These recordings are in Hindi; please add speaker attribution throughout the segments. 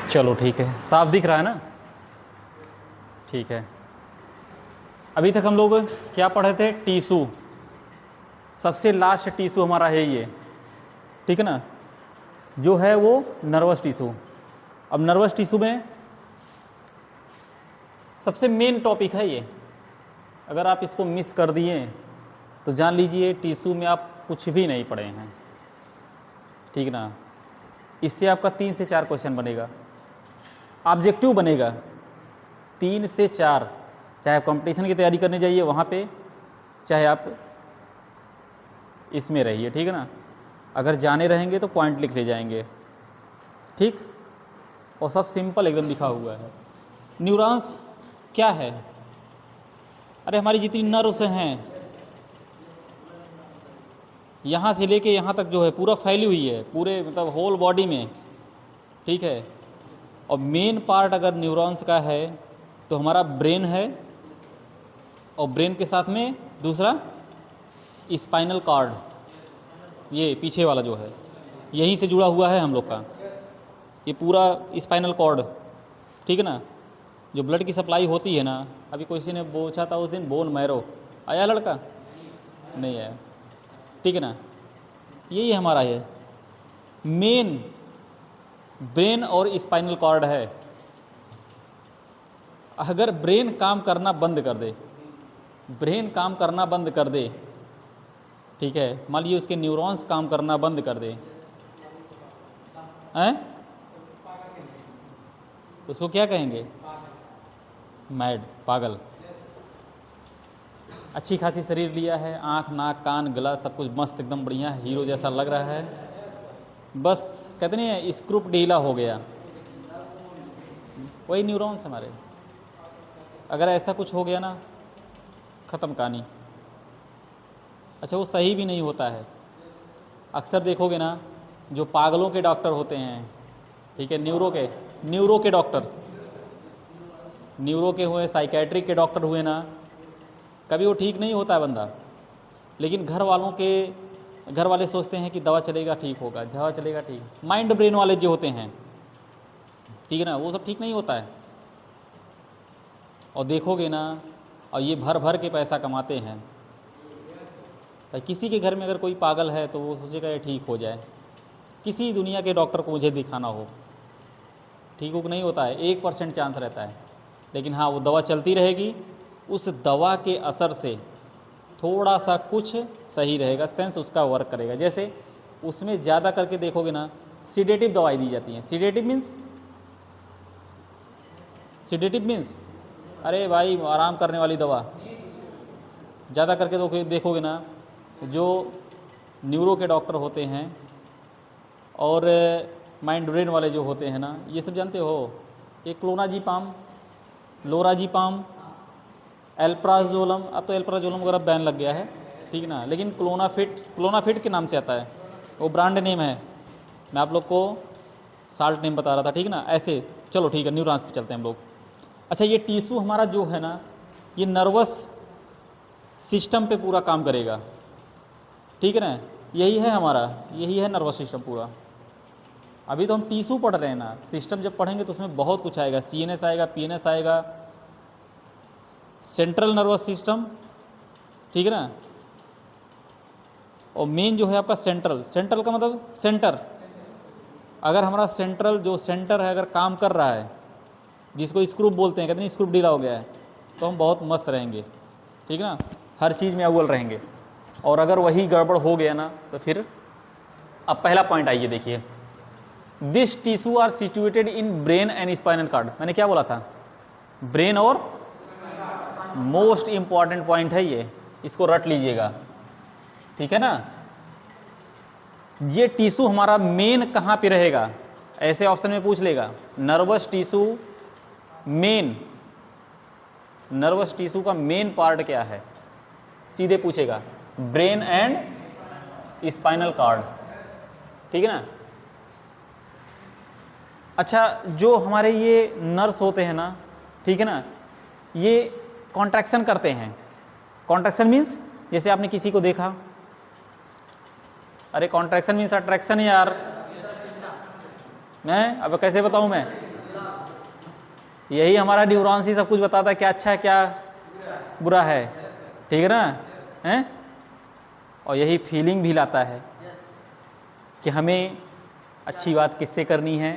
Speaker 1: चलो ठीक है, साफ दिख रहा है ना? ठीक है। अभी तक हम लोग क्या पढ़े थे? टिश्यू। सबसे लास्ट टिश्यू हमारा है ये, ठीक है ना, जो है वो नर्वस टिश्यू। अब नर्वस टिश्यू में सबसे मेन टॉपिक है ये। अगर आप इसको मिस कर दिए तो जान लीजिए टिश्यू में आप कुछ भी नहीं पढ़े हैं, ठीक ना। इससे आपका 3 से 4 क्वेश्चन बनेगा, ऑब्जेक्टिव बनेगा 3 से 4, चाहे आप कंपटीशन की तैयारी करने जाइए वहाँ पे, चाहे आप इसमें रहिए, ठीक है ना। अगर जाने रहेंगे तो पॉइंट लिख ले जाएंगे, ठीक। और सब सिंपल एकदम लिखा हुआ है। न्यूरॉन्स क्या है? अरे हमारी जितनी नर्व्स हैं यहाँ से लेके यहाँ तक जो है पूरा फैली हुई है, पूरे मतलब होल बॉडी में, ठीक है। और मेन पार्ट अगर न्यूरॉन्स का है तो हमारा ब्रेन है, और ब्रेन के साथ में दूसरा स्पाइनल कॉर्ड, ये पीछे वाला जो है यहीं से जुड़ा हुआ है हम लोग का, ये पूरा स्पाइनल कॉर्ड, ठीक है ना। जो ब्लड की सप्लाई होती है ना, अभी किसी ने पूछा था उस दिन बोन मैरो, आया लड़का? नहीं आया, ठीक है ना। यही हमारा है मेन, ब्रेन और स्पाइनल कॉर्ड है। अगर ब्रेन काम करना बंद कर दे, ब्रेन काम करना बंद कर दे, ठीक है, मान लीजिए उसके न्यूरॉन्स काम करना बंद कर दे, हैं? उसको क्या कहेंगे? मैड, पागल। अच्छी खासी शरीर लिया है, आँख नाक कान गला सब कुछ मस्त एकदम बढ़िया है, हीरो जैसा लग रहा है, बस कहते नहीं है स्क्रू ढीला हो गया, वही न्यूरॉन्स हमारे। अगर ऐसा कुछ हो गया ना, ख़त्म कहानी। अच्छा, वो सही भी नहीं होता है। अक्सर देखोगे ना जो पागलों के डॉक्टर होते हैं, ठीक है, न्यूरो के डॉक्टर, न्यूरो के हुए, साइकेट्रिक के डॉक्टर हुए ना, कभी वो ठीक नहीं होता है बंदा, लेकिन घर वाले सोचते हैं कि दवा चलेगा ठीक होगा, दवा चलेगा ठीक। माइंड ब्रेन वाले जो होते हैं, ठीक है ना, वो सब ठीक नहीं होता है। और देखोगे ना, और ये भर भर के पैसा कमाते हैं। किसी के घर में अगर कोई पागल है तो वो सोचेगा ये ठीक हो जाए, किसी दुनिया के डॉक्टर को मुझे दिखाना हो, ठीक हो नहीं होता है, 1% चांस रहता है। लेकिन हाँ, वो दवा चलती रहेगी, उस दवा के असर से थोड़ा सा कुछ सही रहेगा, सेंस उसका वर्क करेगा। जैसे उसमें ज़्यादा करके देखोगे ना, सीडेटिव दवाई दी जाती है। सीडेटिव मीन्स अरे भाई आराम करने वाली दवा। ज़्यादा करके देखोगे ना, जो न्यूरो के डॉक्टर होते हैं और माइंड ब्रेन वाले जो होते हैं ना, ये सब जानते हो, ये क्लोनाजीपाम, लोराजीपाम, एल्प्राजोलम, अब तो एल्प्राजोलम वगैरह बैन लग गया है, ठीक है ना, लेकिन क्लोनाफिट के नाम से आता है, वो ब्रांड नेम है। मैं आप लोग को साल्ट नेम बता रहा था, ठीक है ना। ऐसे चलो ठीक है, न्यूरॉन्स पे चलते हैं हम लोग। अच्छा, ये टिश्यू हमारा जो है ना, ये नर्वस सिस्टम पे पूरा काम करेगा, ठीक है ना। यही है हमारा, यही है नर्वस सिस्टम पूरा। अभी तो हम टिश्यू पढ़ रहे हैं ना, सिस्टम जब पढ़ेंगे तो उसमें बहुत कुछ आएगा, CNS आएगा, PNS आएगा, सेंट्रल नर्वस सिस्टम, ठीक है ना। और मेन जो है आपका सेंट्रल का मतलब सेंटर। अगर हमारा सेंटर है अगर काम कर रहा है, जिसको स्क्रू बोलते हैं, कहते हैं स्क्रू ढीला हो गया है, तो हम बहुत मस्त रहेंगे, ठीक है ना, हर चीज़ में अव्वल रहेंगे। और अगर वही गड़बड़ हो गया ना तो फिर, अब पहला पॉइंट आइए देखिए, this tissue are situated in brain and spinal cord. मैंने क्या बोला था? ब्रेन और, मोस्ट इंपॉर्टेंट पॉइंट है ये, इसको रट लीजिएगा, ठीक है ना। ये टिश्यू हमारा मेन कहाँ पे रहेगा? ऐसे ऑप्शन में पूछ लेगा, nervous tissue main, nervous tissue का मेन पार्ट क्या है, सीधे पूछेगा, ब्रेन एंड स्पाइनल कॉर्ड, ठीक है ना। अच्छा, जो हमारे ये नर्व्स होते हैं ना, ठीक है ना, ये कॉन्ट्रैक्शन करते हैं। कॉन्ट्रैक्शन मीन्स जैसे आपने किसी को देखा, अरे कॉन्ट्रैक्शन मीन्स अट्रैक्शन यार, मैं अब कैसे बताऊं मैं? यही हमारा न्यूरॉन्स ही सब कुछ बताता है क्या अच्छा है क्या बुरा है, ठीक है ना, हैं? और यही फीलिंग भी लाता है कि हमें अच्छी बात किससे करनी है,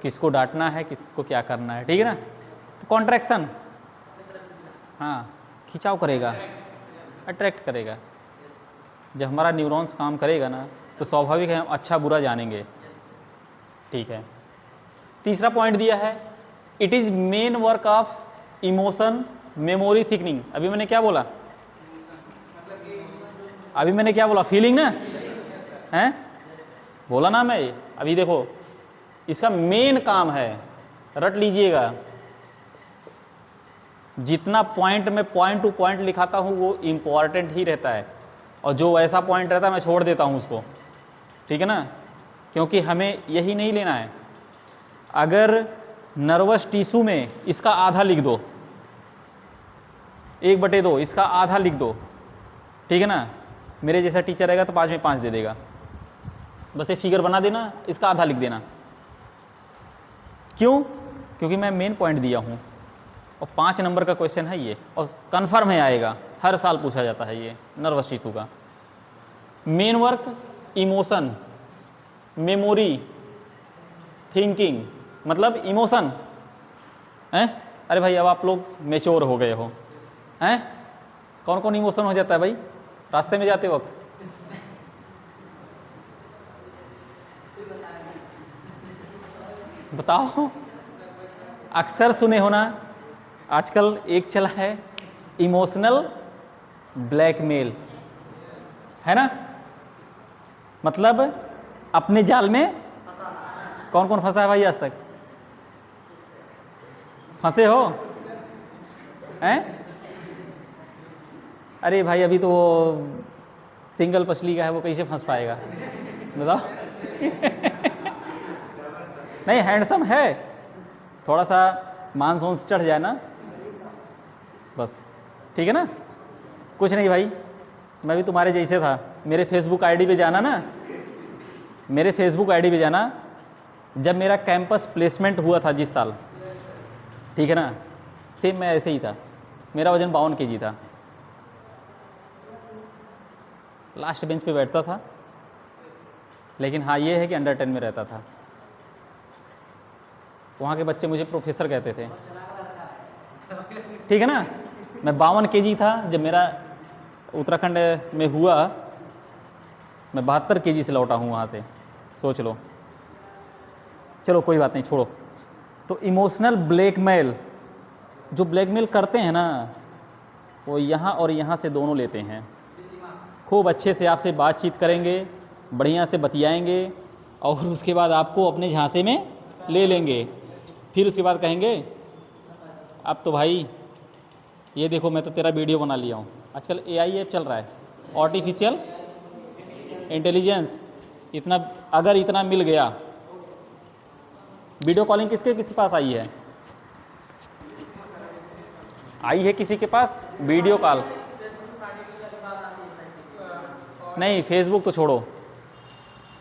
Speaker 1: किसको डांटना है, किसको क्या करना है, ठीक है ना। तो कॉन्ट्रैक्शन, हाँ, खिंचाव करेगा, अट्रैक्ट करेगा। जब हमारा न्यूरॉन्स काम करेगा ना तो स्वाभाविक है हम अच्छा बुरा जानेंगे, ठीक है। तीसरा पॉइंट दिया है, it is main work of emotion memory thickening. अभी मैंने क्या बोला, अभी मैंने क्या बोला, फीलिंग ना, हैं, बोला ना मैं। अभी देखो इसका मेन काम है, रट लीजिएगा, जितना पॉइंट में पॉइंट टू पॉइंट लिखाता हूँ वो इम्पॉर्टेंट ही रहता है, और जो ऐसा पॉइंट रहता है मैं छोड़ देता हूँ उसको, ठीक है ना, क्योंकि हमें यही नहीं लेना है। अगर नर्वस टिश्यू में इसका आधा लिख दो, 1/2 इसका आधा लिख दो, ठीक है ना, मेरे जैसा टीचर रहेगा तो 5 में 5 दे देगा। बस ये फिगर बना देना, इसका आधा लिख देना। क्यों? क्योंकि मैं मेन पॉइंट दिया हूँ और 5 नंबर का क्वेश्चन है ये, और कन्फर्म है आएगा, हर साल पूछा जाता है ये नर्वस टिश्यू का। Main work emotion memory thinking, मतलब इमोशन हैं। अरे भाई अब आप लोग मैच्योर हो गए हो, हैं? कौन कौन इमोशन हो जाता है भाई रास्ते में जाते वक्त? बताओ, अक्सर सुने हो ना, आजकल एक चला है इमोशनल ब्लैकमेल, है ना, मतलब अपने जाल में। कौन कौन फंसा है भाई आज तक? फंसे हो, हैं? अरे भाई अभी तो वो सिंगल पसली का है, वो कैसे फंस पाएगा बताओ? नहीं, हैंडसम है, थोड़ा सा मांस वांस चढ़ जाए ना बस, ठीक है ना। कुछ नहीं भाई, मैं भी तुम्हारे जैसे था। मेरे फेसबुक आईडी पे जाना ना, मेरे फेसबुक आईडी पे जाना, जब मेरा कैंपस प्लेसमेंट हुआ था जिस साल, ठीक है ना, सेम मैं ऐसे ही था। मेरा वजन 52 kg था, लास्ट बेंच पे बैठता था, लेकिन हाँ ये है कि अंडर 10 में रहता था। वहाँ के बच्चे मुझे प्रोफेसर कहते थे, ठीक है ना। मैं 52 kg था जब मेरा उत्तराखंड में हुआ, मैं 72 kg से लौटा हूँ वहाँ से, सोच लो। चलो कोई बात नहीं, छोड़ो। तो इमोशनल ब्लैकमेल, जो ब्लैकमेल करते हैं ना, वो यहाँ और यहाँ से दोनों लेते हैं। खूब अच्छे से आपसे बातचीत करेंगे, बढ़िया से बतियाएंगे, और उसके बाद आपको अपने झांसे में ले लेंगे। फिर उसके बाद कहेंगे अब तो भाई ये देखो मैं तो तेरा वीडियो बना लिया हूँ। आजकल AI ऐप चल रहा है, आर्टिफिशियल इंटेलिजेंस। इतना अगर इतना मिल गया, वीडियो कॉलिंग किसके किसी पास आई है? आई है किसी के पास वीडियो कॉल? नहीं, फेसबुक तो छोड़ो,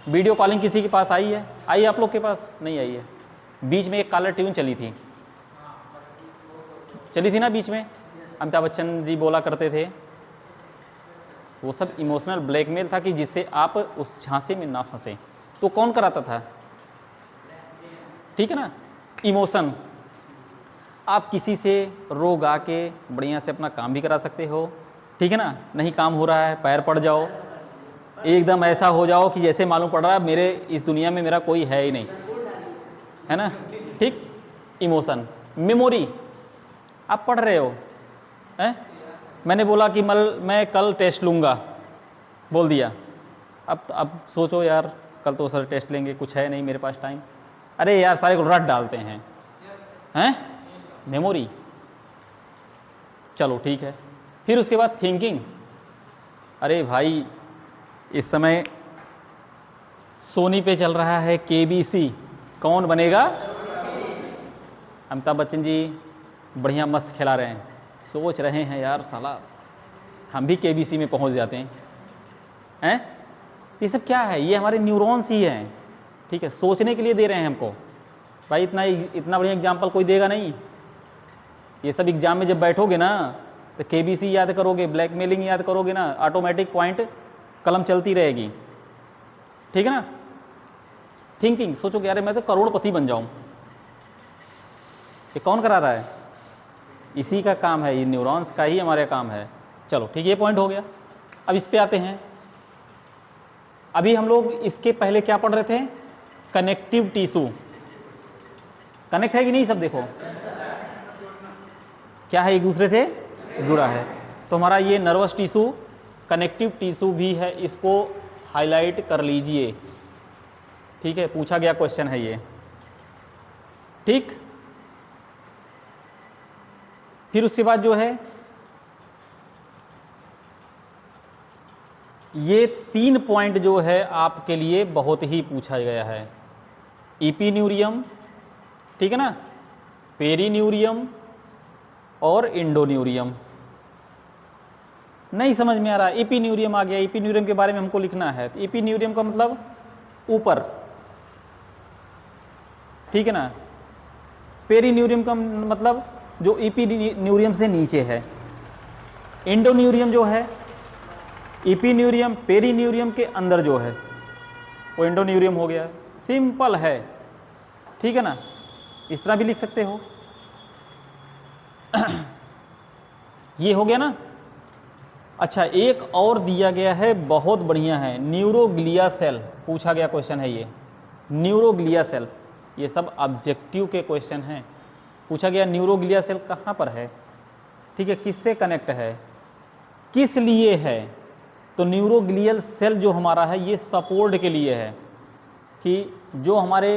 Speaker 1: वीडियो कॉलिंग किसी के पास आई है? आई आप लोग के पास? नहीं आई है। बीच में एक कॉलर ट्यून चली थी ना बीच में, अमिताभ बच्चन जी बोला करते थे। वो सब इमोशनल ब्लैकमेल था कि जिससे आप उस झांसे में ना फंसे। तो कौन कराता था? ठीक है ना, इमोशन। आप किसी से रो गा के बढ़िया से अपना काम भी करा सकते हो, ठीक है ना। नहीं काम हो रहा है, पैर पड़ जाओ, एकदम ऐसा हो जाओ कि जैसे मालूम पड़ रहा है मेरे इस दुनिया में मेरा कोई है ही नहीं, है ना, ठीक। इमोशन। मेमोरी, आप पढ़ रहे हो, हैं? मैंने बोला कि मैं कल टेस्ट लूँगा, बोल दिया। अब सोचो यार, कल तो सर टेस्ट लेंगे, कुछ है नहीं मेरे पास टाइम। अरे यार सारे को रट डालते हैं, हैं? मेमोरी। चलो ठीक है। फिर उसके बाद थिंकिंग। अरे भाई इस समय सोनी पे चल रहा है KBC, कौन बनेगा? अमिताभ बच्चन जी बढ़िया मस्त खिला रहे हैं। सोच रहे हैं यार साला हम भी KBC में पहुंच जाते हैं। ये सब क्या है? ये हमारे न्यूरॉन्स ही हैं, ठीक है, सोचने के लिए दे रहे हैं हमको। भाई इतना बढ़िया एग्जाम्पल कोई देगा नहीं, ये सब एग्जाम में जब बैठोगे ना तो केबीसी याद करोगे, ब्लैकमेलिंग याद करोगे ना, ऑटोमेटिक पॉइंट कलम चलती रहेगी, ठीक है ना। थिंकिंग, सोचो कि यार मैं तो करोड़पति बन जाऊं, ये कौन करा रहा है? इसी का काम है, ये न्यूरॉन्स का ही हमारे काम है। चलो ठीक, ये पॉइंट हो गया। अब इस पे आते हैं। अभी हम लोग इसके पहले क्या पढ़ रहे थे? Connective tissue. कनेक्ट है कि नहीं सब? देखो क्या है, एक दूसरे से जुड़ा है। तो हमारा ये नर्वस टिश्यू कनेक्टिव टिश्यू भी है, इसको हाईलाइट कर लीजिए, ठीक है, पूछा गया क्वेश्चन है ये, ठीक। फिर उसके बाद जो है ये 3 पॉइंट जो है आपके लिए बहुत ही पूछा गया है। इपिन्यूरियम, ठीक है ना, पेरिन्यूरियम और इंडोन्यूरियम। नहीं समझ में आ रहा, इपिन्यूरियम आ गया, इपिन्यूरियम के बारे में हमको लिखना है। तो इपिन्यूरियम का मतलब ऊपर, ठीक है ना। पेरिन्यूरियम का मतलब जो इपिन्यूरियम से नीचे है। इंडोन्यूरियम जो है इपिन्यूरियम पेरिन्यूरियम के अंदर जो है वो इंडोन्यूरियम हो गया। सिंपल है, ठीक है ना, इस तरह भी लिख सकते हो। ये हो गया ना। अच्छा, एक और दिया गया है, बहुत बढ़िया है, न्यूरोग्लिया सेल। पूछा गया क्वेश्चन है ये, न्यूरोग्लिया सेल। ये सब ऑब्जेक्टिव के क्वेश्चन हैं। पूछा गया न्यूरोग्लिया सेल कहाँ पर है, ठीक है, किससे कनेक्ट है, किस लिए है। तो न्यूरोग्लियल सेल जो हमारा है ये सपोर्ट के लिए है, कि जो हमारे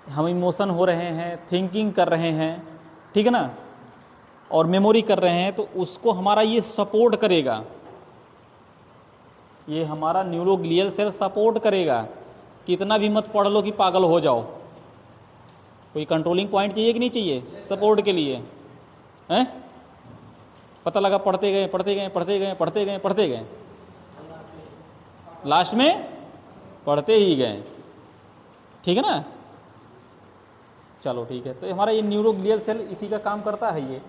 Speaker 1: हम इमोशन हो रहे हैं, थिंकिंग कर रहे हैं, ठीक है ना, और मेमोरी कर रहे हैं, तो उसको हमारा ये सपोर्ट करेगा। ये हमारा न्यूरोग्लियल सेल सपोर्ट करेगा। कितना भी मत पढ़ लो कि पागल हो जाओ, कोई कंट्रोलिंग पॉइंट चाहिए कि नहीं चाहिए सपोर्ट के लिए, हैं? पता लगा पढ़ते गए पढ़ते गए पढ़ते गए पढ़ते गए पढ़ते गए, लास्ट में पढ़ते ही गए, ठीक है ना। चलो ठीक है, तो हमारा ये न्यूरोग्लियल सेल इसी का काम करता है, ये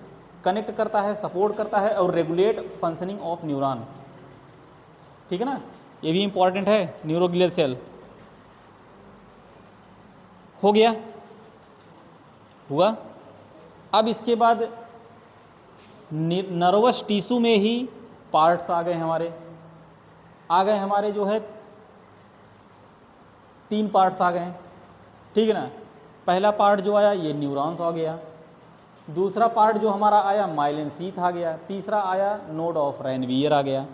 Speaker 1: कनेक्ट करता है, सपोर्ट करता है और रेगुलेट फंक्शनिंग ऑफ न्यूरॉन, ठीक है ना। ये भी इंपॉर्टेंट है, न्यूरोग्लियल सेल। हो गया, हुआ। अब इसके बाद नर्वस टिश्यू में ही पार्ट्स आ गए हमारे जो है 3 पार्ट्स आ गए, ठीक है ना। पहला पार्ट जो आया ये न्यूरॉन्स आ गया, दूसरा पार्ट जो हमारा आया माइलिन शीथ आ गया, तीसरा आया नोड ऑफ रैनवियर आ गया।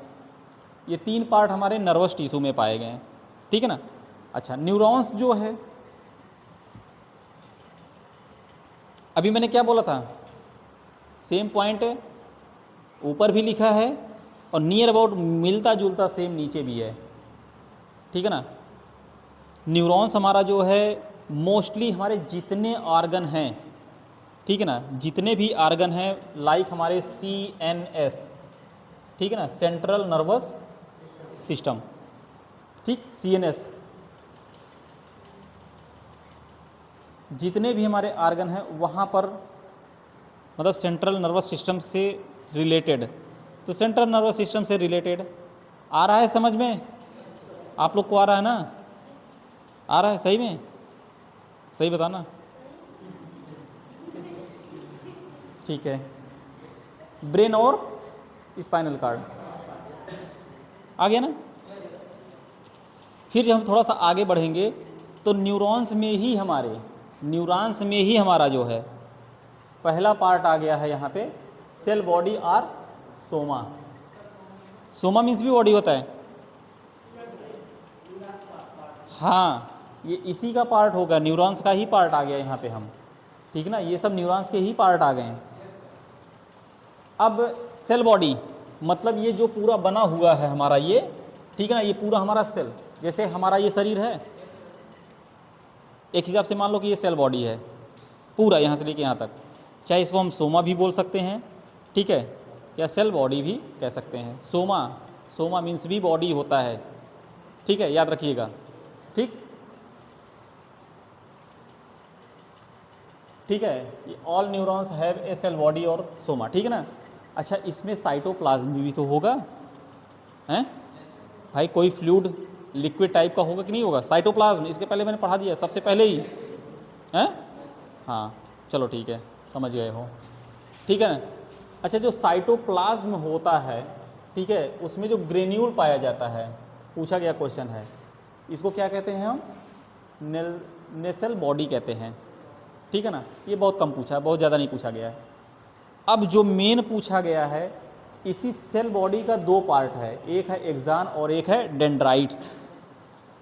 Speaker 1: ये 3 पार्ट हमारे नर्वस टिश्यू में पाए गए, ठीक है ना। अच्छा, न्यूरॉन्स जो है, अभी मैंने क्या बोला था, सेम पॉइंट ऊपर भी लिखा है और नियर अबाउट मिलता जुलता सेम नीचे भी है, ठीक है ना। न्यूरॉन्स हमारा जो है मोस्टली हमारे जितने ऑर्गन हैं, ठीक है ना, जितने भी ऑर्गन हैं, लाइक हमारे CNS, ठीक है ना, सेंट्रल नर्वस सिस्टम, ठीक, CNS, जितने भी हमारे ऑर्गन हैं वहाँ पर मतलब सेंट्रल नर्वस सिस्टम से रिलेटेड। तो सेंट्रल नर्वस सिस्टम से रिलेटेड आ रहा है समझ में? आप लोग को आ रहा है ना? आ रहा है सही में? सही बताना, ठीक है। ब्रेन और स्पाइनल कार्ड आ गया ना। फिर जब हम थोड़ा सा आगे बढ़ेंगे तो न्यूरॉन्स में ही हमारा जो है पहला पार्ट आ गया है यहाँ पे, सेल बॉडी और सोमा। सोमा मीन्स भी बॉडी होता है, हाँ, ये इसी का पार्ट होगा, न्यूरॉन्स का ही पार्ट आ गया यहाँ पे हम, ठीक है ना। ये सब न्यूरॉन्स के ही पार्ट आ गए। अब सेल बॉडी मतलब ये जो पूरा बना हुआ है हमारा ये, ठीक है ना, ये पूरा हमारा सेल, जैसे हमारा ये शरीर है, एक हिसाब से मान लो कि ये सेल बॉडी है पूरा, यहाँ से लेके यहाँ तक। चाहे इसको हम सोमा भी बोल सकते हैं, ठीक है, या सेल बॉडी भी कह सकते हैं। सोमा मीन्स भी बॉडी होता है, ठीक है, याद रखिएगा, ठीक। ठीक है, ये all neurons have a cell body और सोमा, ठीक है ना। अच्छा, इसमें साइटोप्लाज्म भी तो होगा, हैं भाई? कोई फ्लूइड लिक्विड टाइप का होगा कि नहीं होगा? साइटोप्लाज्म, इसके पहले मैंने पढ़ा दिया सबसे पहले ही, हैं? हाँ चलो ठीक है, समझ गए हो, ठीक है ना। अच्छा, जो साइटोप्लाज्म होता है, ठीक है, उसमें जो ग्रेन्यूल पाया जाता है, पूछा गया क्वेश्चन है, इसको क्या कहते हैं हम? नेसल बॉडी कहते हैं, ठीक है ना। ये बहुत कम पूछा है, बहुत ज़्यादा नहीं पूछा गया है। अब जो मेन पूछा गया है, इसी सेल बॉडी का दो पार्ट है, एक है एक्सान और एक है dendrites.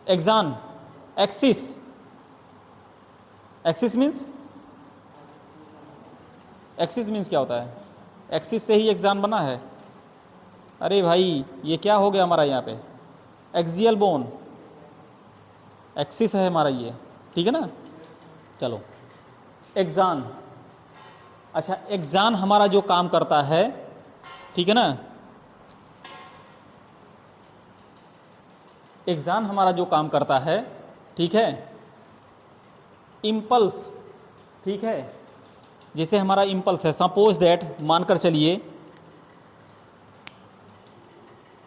Speaker 1: Axon, axis, axis means, axis means क्या होता है? एक्सिस से ही एक्सान बना है। अरे भाई ये क्या हो गया हमारा यहाँ पे? एक्सियल बोन, एक्सिस है हमारा ये, ठीक है ना। चलो, एक्सान। अच्छा, एक्सान हमारा जो काम करता है, ठीक है ना, एक्सान हमारा जो काम करता है, ठीक है, इम्पल्स, ठीक है, जैसे हमारा इम्पल्स है, सपोज दैट, मानकर चलिए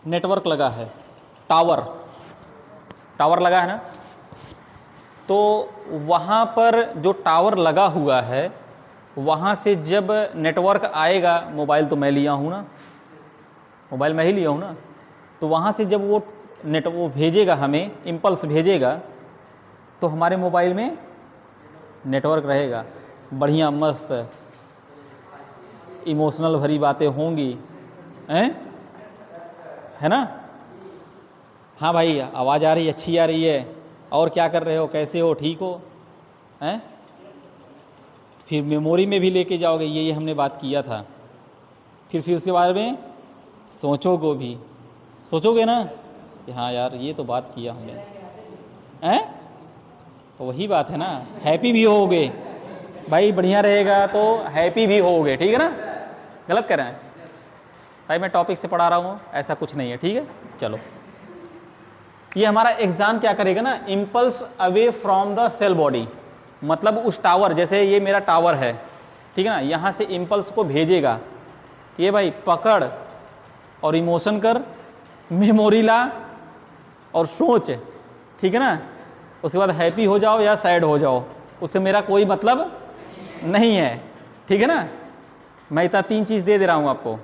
Speaker 1: नेटवर्क लगा है, टावर, टावर लगा है ना, तो वहाँ पर जो टावर लगा हुआ है, वहाँ से जब नेटवर्क आएगा, मोबाइल तो मैं लिया हूँ ना, मोबाइल मैं ही लिया हूँ ना, तो वहाँ से जब वो वो भेजेगा, हमें इम्पल्स भेजेगा, तो हमारे मोबाइल में नेटवर्क रहेगा, बढ़िया मस्त इमोशनल भरी बातें होंगी, हैं, है ना। हाँ भाई आवाज़ आ रही है, अच्छी आ रही है, और क्या कर रहे हो, कैसे हो, ठीक हो, हैं? फिर मेमोरी में भी लेके जाओगे, ये हमने बात किया था। फिर उसके बारे में सोचोगे भी, सोचोगे ना कि हाँ यार ये तो बात किया हमने, हैं? तो वही बात है ना, हैप्पी भी होगे भाई, बढ़िया रहेगा तो हैप्पी भी होगे, ठीक है ना। गलत कर रहे हैं भाई, मैं टॉपिक से पढ़ा रहा हूँ, ऐसा कुछ नहीं है, ठीक है। चलो, ये हमारा एग्जाम क्या करेगा ना, impulse away from the cell body, मतलब उस टावर, जैसे ये मेरा टावर है, ठीक है ना, यहाँ से इम्पल्स को भेजेगा, ये भाई पकड़ और इमोशन कर, मेमोरी ला और सोच, ठीक है ना। उसके बाद हैप्पी हो जाओ या सैड हो जाओ, उससे मेरा कोई मतलब नहीं है, ठीक है ना। मैं इतना 3 चीज़ दे रहा हूँ आपको।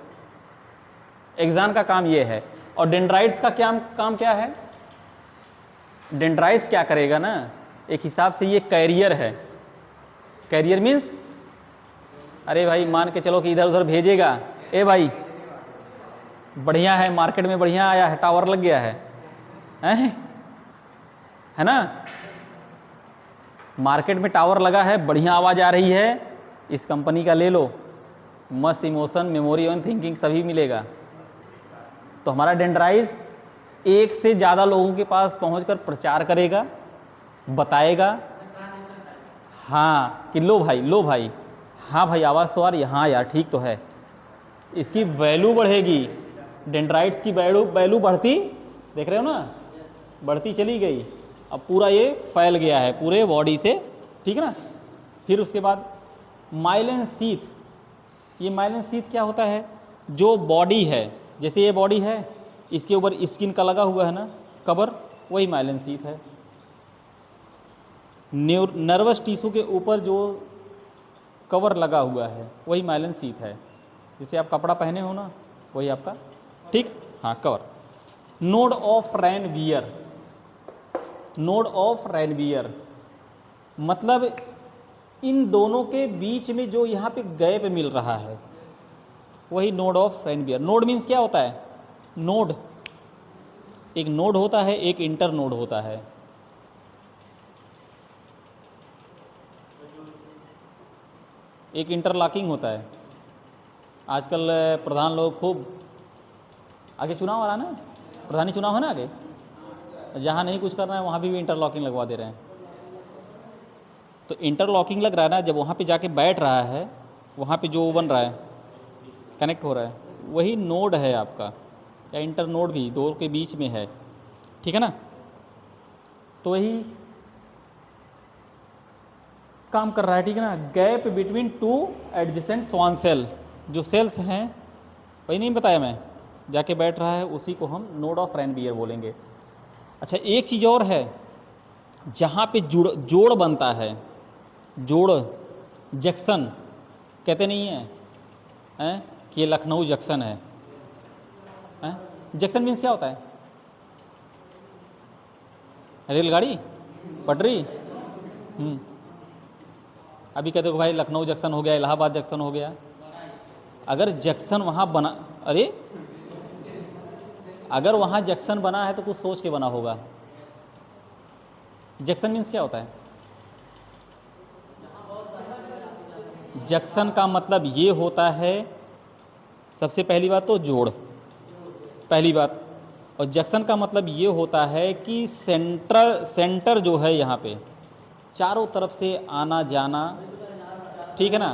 Speaker 1: एक्सान का काम ये है, और डेंड्राइट्स का क्या काम क्या है? डेंड्राइट्स क्या करेगा ना, एक हिसाब से ये कैरियर है। कैरियर मीन्स, अरे भाई मान के चलो कि इधर उधर भेजेगा, ए भाई बढ़िया है, मार्केट में बढ़िया आया है, टावर लग गया है ना, मार्केट में टावर लगा है, बढ़िया आवाज़ आ रही है, इस कंपनी का ले लो, मस्त इमोशन, मेमोरी और थिंकिंग सभी मिलेगा। तो हमारा डेंड्राइट्स एक से ज़्यादा लोगों के पास पहुंचकर प्रचार करेगा, बताएगा, हाँ कि लो भाई, हाँ भाई आवाज़ तो आ रही है, हाँ यार ठीक तो है, इसकी वैल्यू बढ़ेगी, डेंड्राइट्स की वैल्यू बढ़ती, देख रहे हो ना, बढ़ती चली गई, अब पूरा ये फैल गया है पूरे बॉडी से, ठीक है ना। फिर उसके बाद माइलिन शीथ, ये माइलिन शीथ क्या होता है? जो बॉडी है, जैसे ये बॉडी है, इसके ऊपर स्किन का लगा हुआ है ना कवर, वही माइलिन शीथ है। नर्वस टिश्यू के ऊपर जो कवर लगा हुआ है वही माइलिन शीथ है, जैसे आप कपड़ा पहने हो ना, वही आपका, ठीक, हाँ cover. Node of Ranvier, node of Ranvier मतलब इन दोनों के बीच में जो यहाँ पे गैप मिल रहा है, वही node of Ranvier. Node means क्या होता है? नोड, एक नोड होता है, एक इंटर नोड होता है। एक इंटरलॉकिंग होता है। आजकल प्रधान लोग खूब, आगे चुनाव आ रहा है ना, प्रधानी चुनाव है ना आगे, जहाँ नहीं कुछ करना है वहाँ भी इंटरलॉकिंग लगवा दे रहे हैं। तो इंटरलॉकिंग लग रहा है ना, जब वहाँ पे जाके बैठ रहा है, वहाँ पे जो बन रहा है, कनेक्ट हो रहा है, वही नोड है आपका, या इंटर नोड भी दो के बीच में है, ठीक है ना। तो वही काम कर रहा है, ठीक है ना। Gap between two adjacent Schwann cell, जो सेल्स हैं वही नहीं बताया मैं, जाके बैठ रहा है, उसी को हम नोड ऑफ रैनबियर बोलेंगे। अच्छा, एक चीज़ और है, जहाँ पे जोड़ बनता है, जोड़ जंक्शन कहते नहीं हैं कि ये लखनऊ जंक्शन है, जंक्शन मीन्स क्या होता है? रेलगाड़ी, पटरी। अभी कहते हो भाई लखनऊ जंक्शन हो गया, इलाहाबाद जंक्शन हो गया। अगर जंक्शन वहाँ बना, अरे अगर वहाँ जंक्शन बना है तो कुछ सोच के बना होगा। जंक्शन मीन्स क्या होता है? जंक्शन का मतलब ये होता है, सबसे पहली बात तो जोड़, पहली बात। और जंक्शन का मतलब ये होता है कि सेंटर जो है यहाँ पे चारों तरफ से आना जाना, ठीक है ना,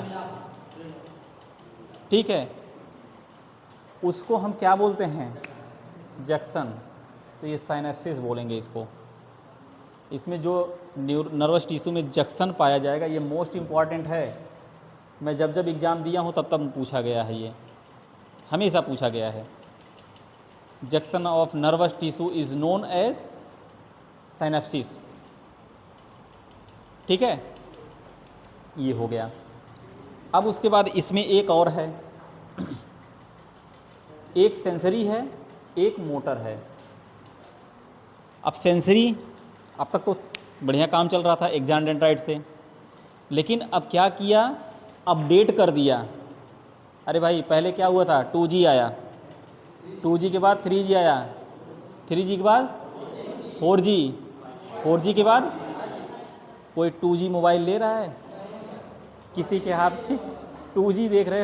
Speaker 1: ठीक है, उसको हम क्या बोलते हैं? जंक्शन। तो ये साइनेप्सिस बोलेंगे इसको। इसमें जो नर्वस टिश्यू में जंक्शन पाया जाएगा, ये मोस्ट इम्पॉर्टेंट है। मैं जब जब एग्ज़ाम दिया हूँ तब तब पूछा गया है, ये हमेशा पूछा गया है। Junction of nervous tissue is known as synapsis, ठीक है, ये हो गया। अब उसके बाद इसमें एक और है, एक सेंसरी है, एक मोटर है। अब सेंसरी, अब तक तो बढ़िया काम चल रहा था एक्सैंडेंट्राइट से, लेकिन अब क्या किया, अपडेट कर दिया। अरे भाई पहले क्या हुआ था, 2G आया, 2G के बाद 3G आया, 3G के बाद 4G, 4G के बाद कोई 2G मोबाइल ले रहा है? किसी के हाथ में 2G देख रहे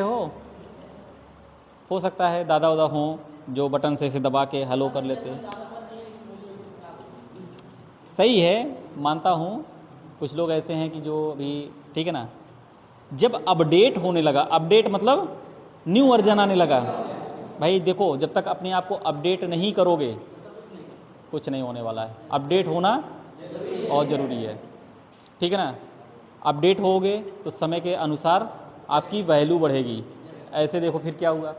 Speaker 1: हो सकता है दादा वादा हों जो बटन से इसे दबा के हेलो कर लेते। सही है, मानता हूँ कुछ लोग ऐसे हैं कि जो भी, ठीक है ना। जब अपडेट होने लगा, अपडेट मतलब न्यू वर्जन आने लगा, भाई देखो जब तक अपने आप को अपडेट नहीं करोगे कुछ नहीं होने वाला है। अपडेट होना और ज़रूरी है, ठीक है ना। अपडेट होगे तो समय के अनुसार आपकी वैल्यू बढ़ेगी। ऐसे देखो फिर क्या हुआ,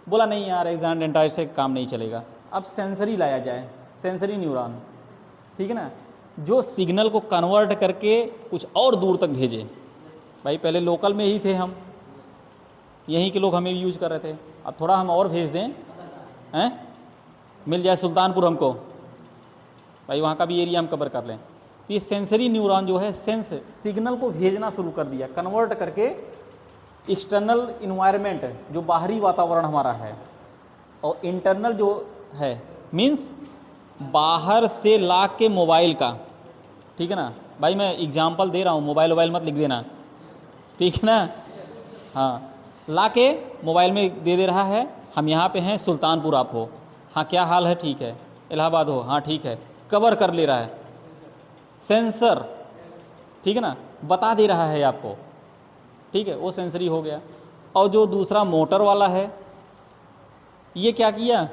Speaker 1: बोला नहीं यार एक्सैंडेंट्राइट से काम नहीं चलेगा, अब सेंसरी लाया जाए, सेंसरी न्यूरॉन, ठीक है ना, जो सिग्नल को कन्वर्ट करके कुछ और दूर तक भेजे। भाई पहले लोकल में ही थे हम, यहीं के लोग हमें यूज कर रहे थे, अब थोड़ा हम और भेज दें, हैं, मिल जाए सुल्तानपुर हमको, भाई वहाँ का भी एरिया हम कवर कर लें। तो ये सेंसरी न्यूरॉन जो है सेंस सिग्नल को भेजना शुरू कर दिया, कन्वर्ट करके एक्सटर्नल इन्वायरमेंट जो बाहरी वातावरण हमारा है, और इंटरनल जो है मीन्स बाहर से ला के मोबाइल का, ठीक है ना। भाई मैं एग्जांपल दे रहा हूँ, मोबाइल मत लिख देना, ठीक है ना। हाँ, ला के मोबाइल में दे रहा है, हम यहाँ पे हैं सुल्तानपुर, आप हो, हाँ क्या हाल है, ठीक है, इलाहाबाद हो, हाँ ठीक है, कवर कर ले रहा है सेंसर, ठीक है ना, बता दे रहा है आपको, ठीक है, वो सेंसरी हो गया। और जो दूसरा मोटर वाला है, ये क्या किया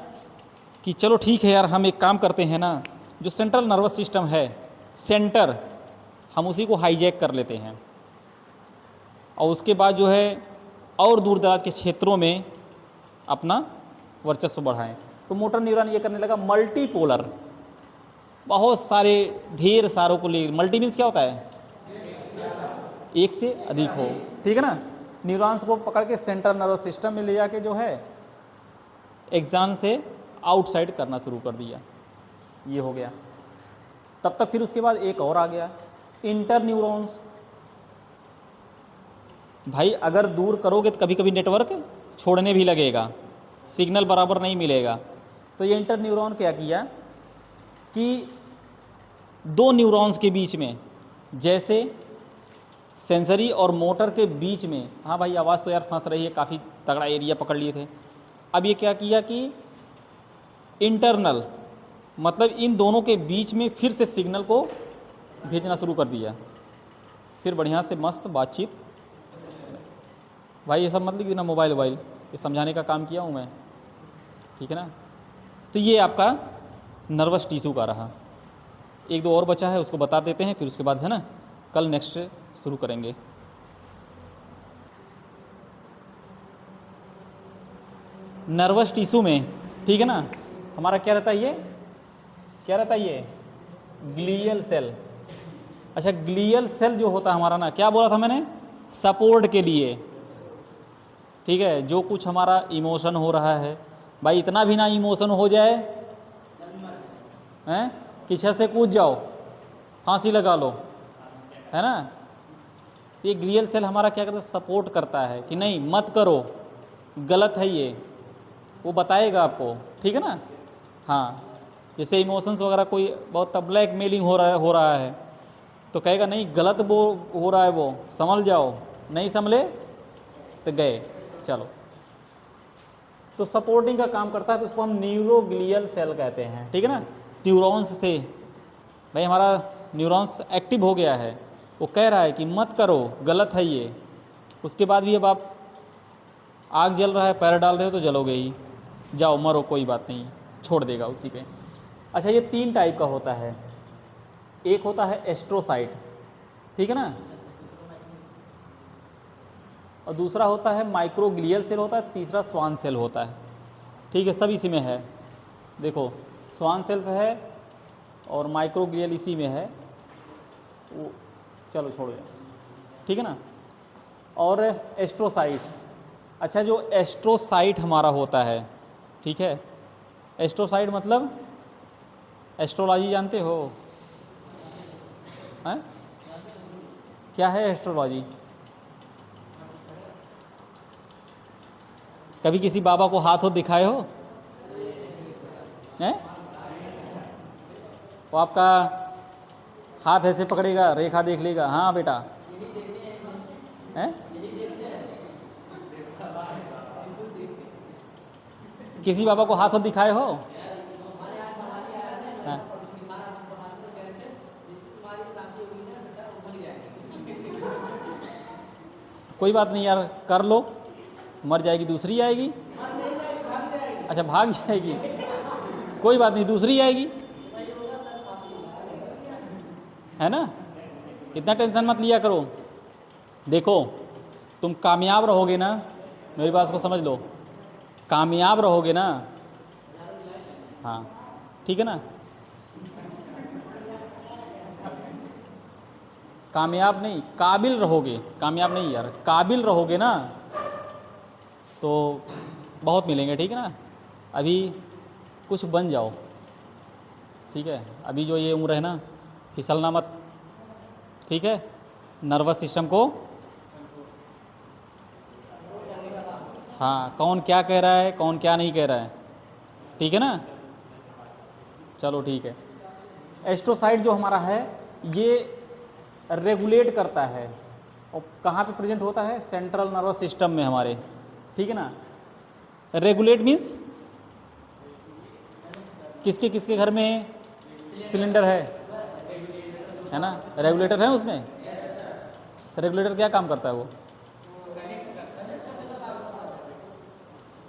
Speaker 1: कि चलो ठीक है यार, हम एक काम करते हैं ना, जो सेंट्रल नर्वस सिस्टम है, सेंटर, हम उसी को हाईजैक कर लेते हैं, और उसके बाद जो है और दूर दराज के क्षेत्रों में अपना वर्चस्व बढ़ाएं। तो मोटर न्यूरॉन ये करने लगा, मल्टीपोलर, बहुत सारे ढेर सारों को ले, मल्टी मीन्स क्या होता है, एक से अधिक हो, ठीक है ना। न्यूरॉन्स को पकड़ के सेंट्रल नर्वस सिस्टम में ले जाके जो है एक्जान से आउटसाइड करना शुरू कर दिया, ये हो गया। तब तक फिर उसके बाद एक और आ गया, इंटर न्यूरॉन्स। भाई अगर दूर करोगे तो कभी कभी नेटवर्क छोड़ने भी लगेगा, सिग्नल बराबर नहीं मिलेगा। तो ये इंटर न्यूरॉन क्या किया कि दो न्यूरॉन्स के बीच में, जैसे सेंसरी और मोटर के बीच में, हाँ भाई आवाज़ तो यार फंस रही है, काफ़ी तगड़ा एरिया पकड़ लिए थे। अब ये क्या किया कि इंटरनल मतलब इन दोनों के बीच में फिर से सिग्नल को भेजना शुरू कर दिया, फिर बढ़िया से मस्त बातचीत। भाई ये सब मत लिख देना मोबाइल, ये समझाने का काम किया हूँ मैं, ठीक है ना। तो ये आपका नर्वस टिश्यू का रहा। एक दो और बचा है, उसको बता देते हैं, फिर उसके बाद है ना कल नेक्स्ट शुरू करेंगे। नर्वस टिश्यू में, ठीक है ना, हमारा क्या रहता है, ये क्या रहता है, ये ग्लियल सेल। अच्छा, ग्लियल सेल जो होता है हमारा ना, क्या बोला था मैंने, सपोर्ट के लिए, ठीक है। जो कुछ हमारा इमोशन हो रहा है, भाई इतना भी ना इमोशन हो जाए हैं कि छत से कूद जाओ, फांसी लगा लो, है ना। तो ये ग्लियल सेल हमारा क्या करता है, सपोर्ट करता है कि नहीं मत करो, गलत है ये, वो बताएगा आपको, ठीक है ना। हाँ, जैसे इमोशंस वगैरह कोई बहुत ब्लैक मेलिंग हो रहा है तो कहेगा नहीं गलत वो हो रहा है, वो संभल जाओ, नहीं संभले तो गए, चलो। तो सपोर्टिंग का काम करता है, तो उसको हम न्यूरोग्लियल सेल कहते हैं, ठीक है ना। न्यूरॉन्स से, भाई हमारा न्यूरॉन्स एक्टिव हो गया है, वो कह रहा है कि मत करो, गलत है ये। उसके बाद भी अब आप आग जल रहा है, पैर डाल रहे हो तो जलोगे ही, जाओ मरो, कोई बात नहीं, छोड़ देगा उसी पे। अच्छा, ये 3 टाइप का होता है। एक होता है एस्ट्रोसाइट, ठीक है ना, और दूसरा होता है माइक्रोग्लियल सेल होता है, तीसरा स्वान सेल होता है, ठीक है। सब इसी में है, देखो स्वान सेल्स है और माइक्रोग्लियल इसी में है, वो चलो छोड़ दो, ठीक है ना। और एस्ट्रोसाइट, अच्छा जो एस्ट्रोसाइट हमारा होता है, ठीक है, एस्ट्रोसाइट मतलब एस्ट्रोलॉजी जानते हो हैं, क्या है एस्ट्रोलॉजी? कभी किसी बाबा को हाथों दिखाए हो हैं? वो आपका हाथ ऐसे पकड़ेगा, रेखा देख लेगा, हाँ बेटा हैं, किसी बाबा को हाथों दिखाए हो? हाँ। कोई बात नहीं यार, कर लो, मर जाएगी दूसरी आएगी। अच्छा भाग जाएगी, कोई बात नहीं, दूसरी आएगी, है ना। इतना टेंशन मत लिया करो। देखो तुम कामयाब रहोगे ना, मेरी बात को समझ लो, कामयाब रहोगे ना, हाँ ठीक है ना, कामयाब नहीं काबिल रहोगे, कामयाब नहीं यार, काबिल रहोगे ना तो बहुत मिलेंगे, ठीक है ना। अभी कुछ बन जाओ, ठीक है। अभी जो ये उम्र है ना, फिसलना मत, ठीक है। नर्वस सिस्टम को, हाँ कौन क्या कह रहा है, कौन क्या नहीं कह रहा है, ठीक है ना। चलो ठीक है। एस्ट्रोसाइट जो हमारा है ये रेगुलेट करता है, और कहाँ पे प्रेजेंट होता है, सेंट्रल नर्वस सिस्टम में हमारे, ठीक है ना। रेगुलेट मीन्स किसके किसके घर में सिलेंडर है ना, रेगुलेटर है उसमें। तो रेगुलेटर क्या काम करता है वो,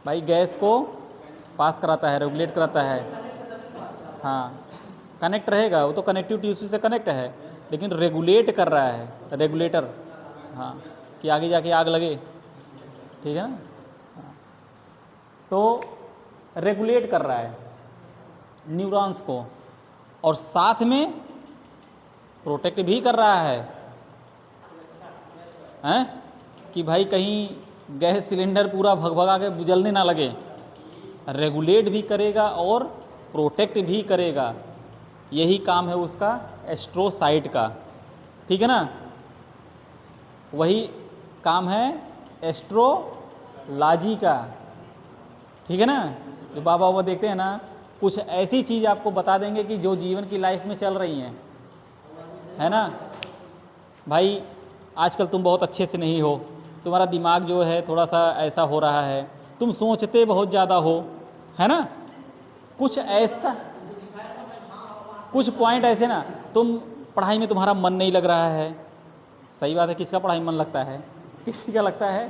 Speaker 1: भाई गैस को पास कराता है, रेगुलेट कराता है, हाँ कनेक्ट रहेगा, वो तो कनेक्टिव टिश्यू से कनेक्ट है, लेकिन रेगुलेट कर रहा है, रेगुलेटर, हाँ कि आगे जाके आग लगे, ठीक है ना। तो रेगुलेट कर रहा है न्यूरॉन्स को, और साथ में प्रोटेक्ट भी कर रहा है, हैं कि भाई कहीं गैस सिलेंडर पूरा भगभगा के जलने ना लगे, रेगुलेट भी करेगा और प्रोटेक्ट भी करेगा, यही काम है उसका एस्ट्रोसाइट का, ठीक है ना। वही काम है एस्ट्रोलॉजी का, ठीक है ना। जो बाबा बाबा देखते हैं ना, कुछ ऐसी चीज़ आपको बता देंगे कि जो जीवन की लाइफ में चल रही हैं, है ना। भाई आजकल तुम बहुत अच्छे से नहीं हो, तुम्हारा दिमाग जो है थोड़ा सा ऐसा हो रहा है, तुम सोचते बहुत ज़्यादा हो, है ना। कुछ ऐसा, कुछ पॉइंट ऐसे ना, तुम पढ़ाई में तुम्हारा मन नहीं लग रहा है, सही बात है, किसका पढ़ाई में मन लगता है, किसी का लगता है,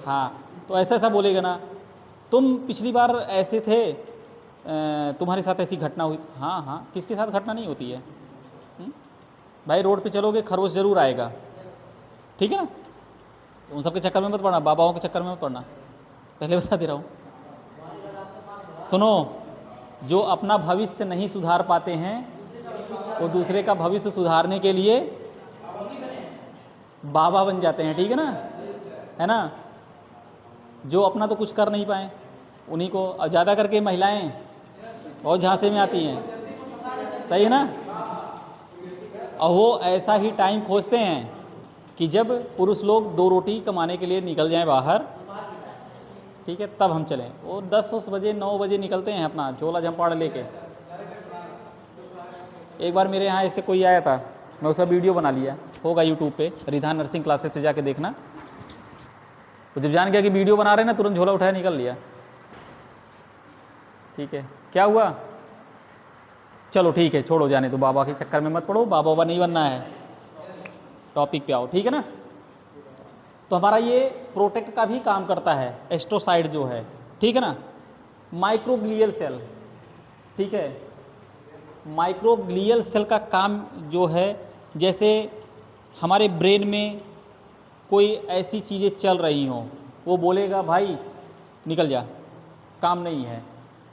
Speaker 1: हाँ तो ऐसा ऐसा बोलेगा ना, तुम पिछली बार ऐसे थे, तुम्हारे साथ ऐसी घटना हुई, हाँ हाँ किसके साथ घटना नहीं होती है, भाई रोड पे चलोगे खरगोश ज़रूर आएगा, ठीक है ना। तो उन सब के चक्कर में मत पड़ना, बाबाओं के चक्कर में मत पड़ना, पहले बता दे रहा हूँ। सुनो, जो अपना भविष्य नहीं सुधार पाते हैं वो दूसरे का भविष्य सुधारने के लिए बाबा बन जाते हैं, ठीक है ना, है ना। जो अपना तो कुछ कर नहीं पाए उन्हीं को, और ज़्यादा करके महिलाएं बहुत झांसे में आती हैं, सही है ना। और वो ऐसा ही टाइम खोजते हैं कि जब पुरुष लोग 2 रोटी कमाने के लिए निकल जाएं बाहर, ठीक है, तब हम चलें। वो 10 बजे 9 बजे निकलते हैं अपना झोला झंपाड़ लेके। एक बार मेरे यहाँ ऐसे कोई आया था, मैं उसका वीडियो बना लिया, होगा यूट्यूब पे, रिधा नर्सिंग क्लासेस पे जाके देखना। तो जब जान गया कि वीडियो बना रहे हैं ना, तुरंत झोला उठाया निकल लिया, ठीक है। क्या हुआ, चलो ठीक है छोड़ो, जाने तो, बाबा के चक्कर में मत पड़ो, बाबा नहीं बनना है, टॉपिक पे आओ, ठीक है ना। तो हमारा ये प्रोटेक्ट का भी काम करता है, एस्ट्रोसाइड जो है, ठीक है ना। माइक्रोग्लियल सेल, ठीक है, माइक्रोग्लियल सेल का काम जो है, जैसे हमारे ब्रेन में कोई ऐसी चीज़ें चल रही हों, वो बोलेगा भाई निकल जा, काम नहीं है,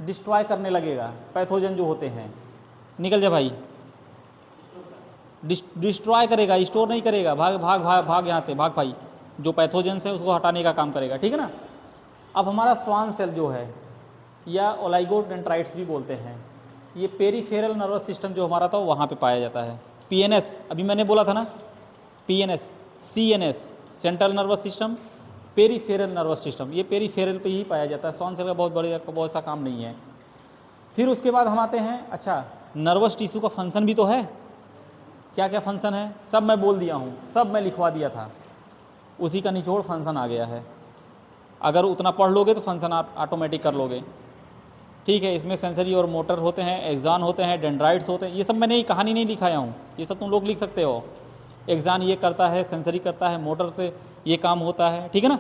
Speaker 1: डिस्ट्रॉय करने लगेगा, पैथोजन जो होते हैं, निकल जा भाई, डिस्ट्रॉय करेगा, स्टोर नहीं करेगा, भाग भाग भाग भाग यहाँ से, भाग भाई, जो पैथोजेंस है उसको हटाने का काम करेगा, ठीक है ना। अब हमारा स्वान सेल जो है, या ओलाइगोडेंड्राइट्स भी बोलते हैं, ये पेरीफेरल नर्वस सिस्टम जो हमारा था वहाँ पे पाया जाता है। पीएनएस अभी मैंने बोला था ना, PNS, CNS central nervous system, peripheral nervous system, ये पेरीफेरल पे ही पाया जाता है। स्वान सेल का बहुत सा काम नहीं है। फिर उसके बाद हम आते हैं, अच्छा नर्वस टिश्यू का फंक्शन भी तो है, क्या क्या फंक्शन है सब मैं बोल दिया हूँ, सब मैं लिखवा दिया था, उसी का निचोड़ फंक्शन आ गया है। अगर उतना पढ़ लोगे तो फंक्शन आप ऑटोमेटिक कर लोगे, ठीक है। इसमें सेंसरी और मोटर होते हैं, एक्सान होते हैं, डेंड्राइट्स होते हैं, ये सब मैंने कहानी नहीं लिखाया हूँ, ये सब तुम लोग लिख सकते हो। एक्सान ये करता है, सेंसरी करता है, मोटर से ये काम होता है, ठीक है ना।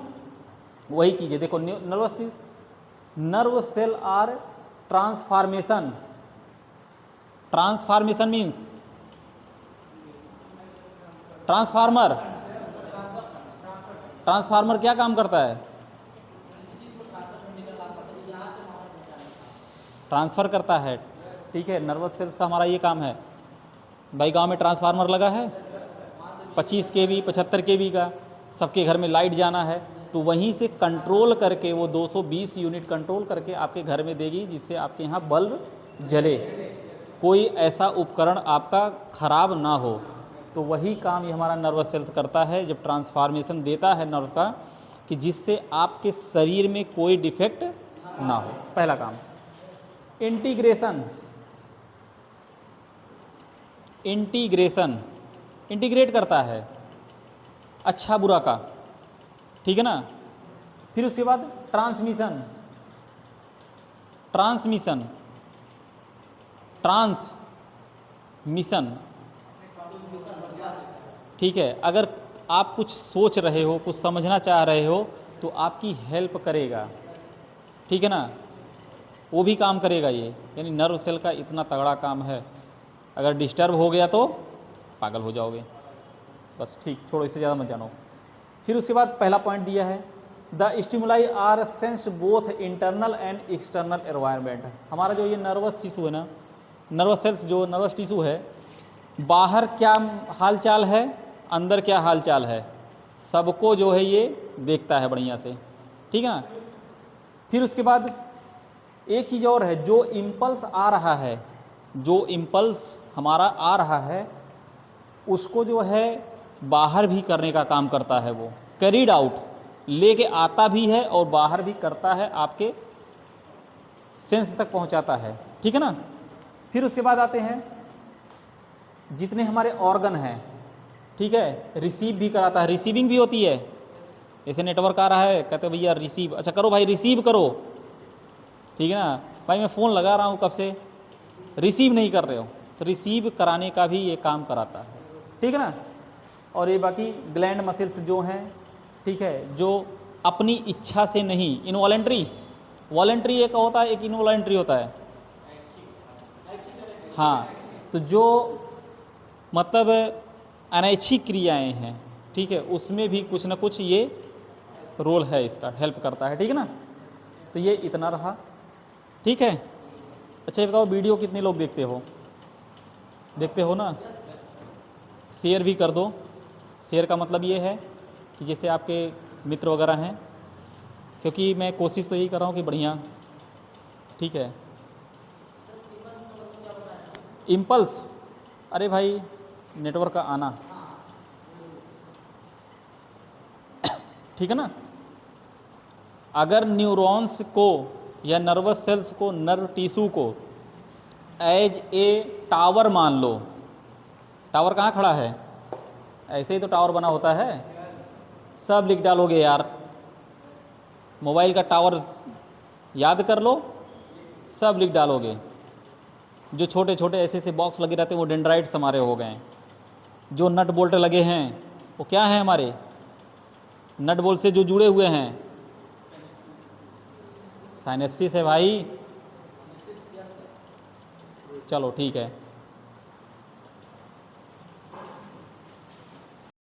Speaker 1: वही चीज़ें देखो, nerve cell are transformation, transformation means transformer, transformer क्या काम करता है, ट्रांसफ़र करता है, ठीक है। नर्वस सेल्स का हमारा ये काम है। भाई गांव में ट्रांसफार्मर लगा है 25 kV 75 kV का, सबके घर में लाइट जाना है, तो वहीं से कंट्रोल करके वो 220 यूनिट कंट्रोल करके आपके घर में देगी, जिससे आपके यहाँ बल्ब जले, कोई ऐसा उपकरण आपका खराब ना हो। तो वही काम ये हमारा नर्वस सेल्स करता है, जब ट्रांसफॉर्मेशन देता है नर्व का, कि जिससे आपके शरीर में कोई डिफेक्ट ना हो। पहला काम। इंटीग्रेशन, इंटीग्रेशन इंटीग्रेट करता है अच्छा बुरा का, ठीक है ना। फिर उसके बाद ट्रांसमिशन, ट्रांसमिशन, ट्रांसमिशन, ठीक है। अगर आप कुछ सोच रहे हो, कुछ समझना चाह रहे हो, तो आपकी हेल्प करेगा, ठीक है ना, वो भी काम करेगा ये। यानी नर्व सेल का इतना तगड़ा काम है, अगर डिस्टर्ब हो गया तो पागल हो जाओगे, बस ठीक, छोड़ो, इससे ज़्यादा मत जानो। फिर उसके बाद पहला पॉइंट दिया है, the stimuli are sensed both internal and external environment. हमारा जो ये नर्वस टिश्यू है ना, नर्वस सेल्स जो नर्वस टिश्यू है, बाहर क्या हालचाल है, अंदर क्या हालचाल है, सबको जो है ये देखता है बढ़िया से, ठीक है ना। फिर उसके बाद एक चीज़ और है, जो इम्पल्स आ रहा है, जो इम्पल्स हमारा आ रहा है, उसको जो है बाहर भी करने का काम करता है, वो कैरीड आउट, लेके आता भी है और बाहर भी करता है, आपके सेंस तक पहुंचाता है, ठीक है ना। फिर उसके बाद आते हैं जितने हमारे ऑर्गन हैं, ठीक है, रिसीव भी कराता है, रिसीविंग भी होती है। जैसे नेटवर्क आ रहा है, कहते भैया रिसीव, अच्छा करो भाई, रिसीव करो, ठीक है ना। भाई मैं फ़ोन लगा रहा हूँ कब से, रिसीव नहीं कर रहे हो, तो रिसीव कराने का भी ये काम कराता है, ठीक है ना। और ये बाकी ग्लैंड मसल्स जो हैं, ठीक है, जो अपनी इच्छा से नहीं, इनवॉलेंट्री, वॉलेंट्री एक होता है, एक इनवॉलेंट्री होता है, हाँ। तो जो मतलब अनैच्छिक क्रियाएं हैं, ठीक है, उसमें भी कुछ ना कुछ ये रोल है, इसका हेल्प करता है, ठीक है ना। तो ये इतना रहा, ठीक है। अच्छा ये बताओ वीडियो कितने लोग देखते हो? देखते हो ना? शेयर भी कर दो। शेयर का मतलब ये है कि जैसे आपके मित्र वगैरह हैं, क्योंकि मैं कोशिश तो यही कर रहा हूँ कि बढ़िया, ठीक है। इम्पल्स, अरे भाई नेटवर्क का आना, ठीक है ना। अगर न्यूरॉन्स को या नर्वस सेल्स को, नर्व टिश्यू को एज ए टावर मान लो, टावर कहाँ खड़ा है? ऐसे ही तो टावर बना होता है। सब लिख डालोगे यार, मोबाइल का टावर याद कर लो, सब लिख डालोगे। जो छोटे छोटे ऐसे ऐसे बॉक्स लगे रहते हैं वो डेंड्राइट्स हमारे हो गए। जो नट बोल्ट लगे हैं वो क्या है? हमारे नट बोल्ट से जो जुड़े हुए हैं साइनेप्सिस है भाई। चलो ठीक है।